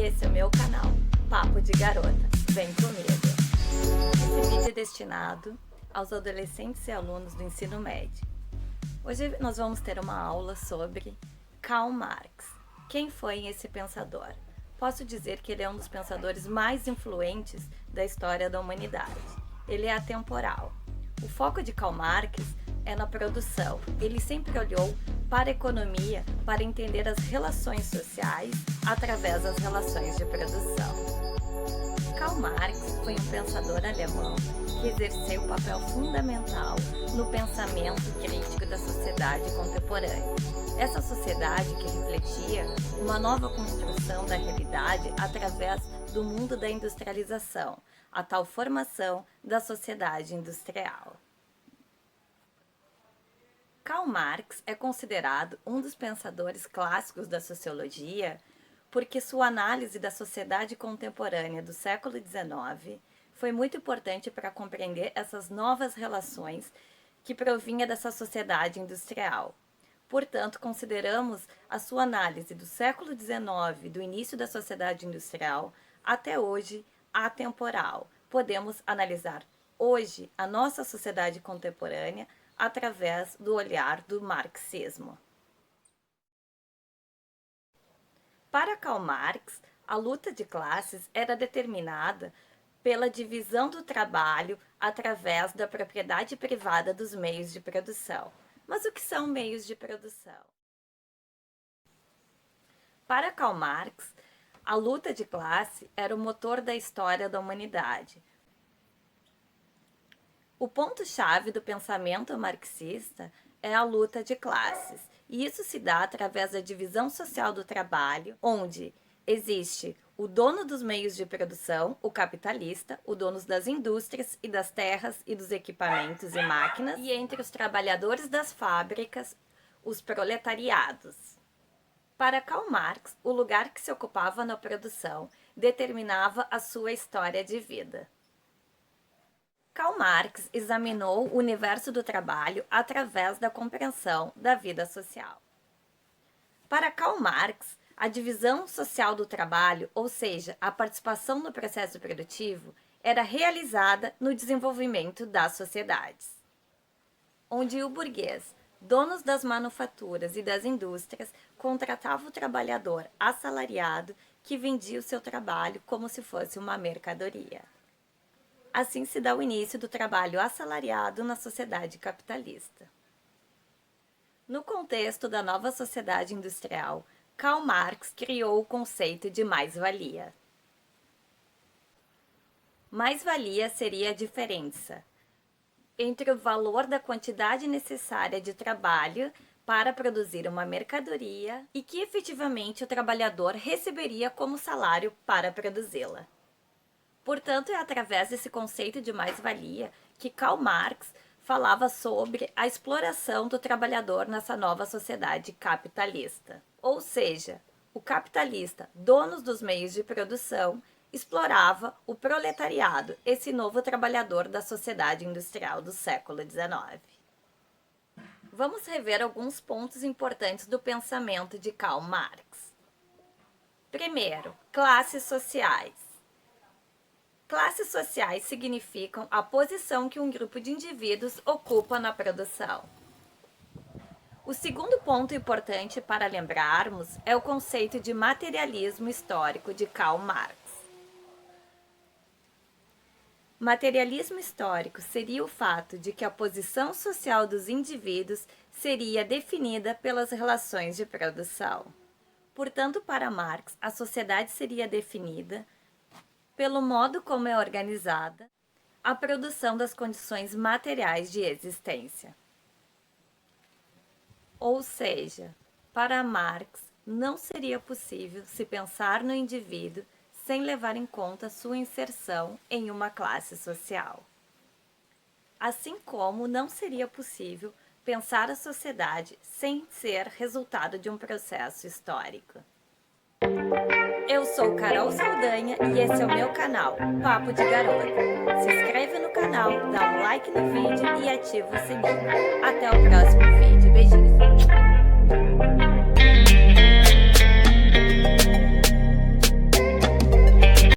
esse é o meu canal, Papo de Garota. Vem comigo! Esse vídeo é destinado aos adolescentes e alunos do ensino médio. Hoje nós vamos ter uma aula sobre Karl Marx. Quem foi esse pensador? Posso dizer que ele é um dos pensadores mais influentes da história da humanidade. Ele é atemporal. O foco de Karl Marx é na produção. Ele sempre olhou para a economia para entender as relações sociais através das relações de produção. Karl Marx foi um pensador alemão que exerceu um papel fundamental no pensamento crítico da sociedade contemporânea. Essa sociedade que refletia uma nova construção da realidade através do mundo da industrialização, a tal formação da sociedade industrial. Karl Marx é considerado um dos pensadores clássicos da sociologia porque sua análise da sociedade contemporânea do século XIX foi muito importante para compreender essas novas relações que provinha dessa sociedade industrial. Portanto, consideramos a sua análise do século XIX, do início da sociedade industrial, até hoje, atemporal. Podemos analisar hoje a nossa sociedade contemporânea através do olhar do marxismo. Para Karl Marx, a luta de classes era determinada pela divisão do trabalho através da propriedade privada dos meios de produção. Mas o que são meios de produção? Para Karl Marx, a luta de classe era o motor da história da humanidade. O ponto-chave do pensamento marxista é a luta de classes, e isso se dá através da divisão social do trabalho, onde existe o dono dos meios de produção, o capitalista, o dono das indústrias e das terras e dos equipamentos e máquinas, e entre os trabalhadores das fábricas, os proletariados. Para Karl Marx, o lugar que se ocupava na produção determinava a sua história de vida. Karl Marx examinou o universo do trabalho através da compreensão da vida social. Para Karl Marx, a divisão social do trabalho, ou seja, a participação no processo produtivo, era realizada no desenvolvimento das sociedades, onde o burguês, donos das manufaturas e das indústrias, contratava o trabalhador assalariado que vendia o seu trabalho como se fosse uma mercadoria. Assim se dá o início do trabalho assalariado na sociedade capitalista. No contexto da nova sociedade industrial, Karl Marx criou o conceito de mais-valia. Mais-valia seria a diferença entre o valor da quantidade necessária de trabalho para produzir uma mercadoria e que efetivamente o trabalhador receberia como salário para produzi-la. Portanto, é através desse conceito de mais-valia que Karl Marx falava sobre a exploração do trabalhador nessa nova sociedade capitalista. Ou seja, o capitalista, dono dos meios de produção, explorava o proletariado, esse novo trabalhador da sociedade industrial do século XIX. Vamos rever alguns pontos importantes do pensamento de Karl Marx. Primeiro, classes sociais. Classes sociais significam a posição que um grupo de indivíduos ocupa na produção. O segundo ponto importante para lembrarmos é o conceito de materialismo histórico de Karl Marx. Materialismo histórico seria o fato de que a posição social dos indivíduos seria definida pelas relações de produção. Portanto, para Marx, a sociedade seria definida pelo modo como é organizada a produção das condições materiais de existência. Ou seja, para Marx, não seria possível se pensar no indivíduo sem levar em conta sua inserção em uma classe social. Assim como não seria possível pensar a sociedade sem ser resultado de um processo histórico. Eu sou Carol Saldanha e esse é o meu canal, Papo de Garota. Se inscreve no canal, dá um like no vídeo e ativa o sininho. Até o próximo